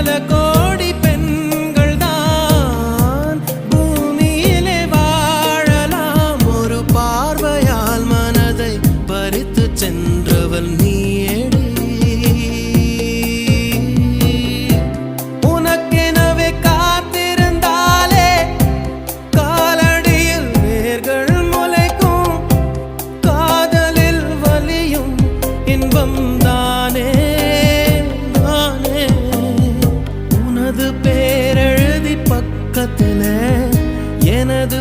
பல கோடி பெண்கள் தான் பூமியிலே வாழலாம். ஒரு பார்வையால் மனதை பறித்து சென்றவள் நீயேடி. உனக்கெனவே காத்திருந்தாலே காலடியில் வேர்கள் முளைக்கும். காதலில் வலியும் இன்பம் தானே நானே. உனது பேரெழுதி பக்கத்திலே எனது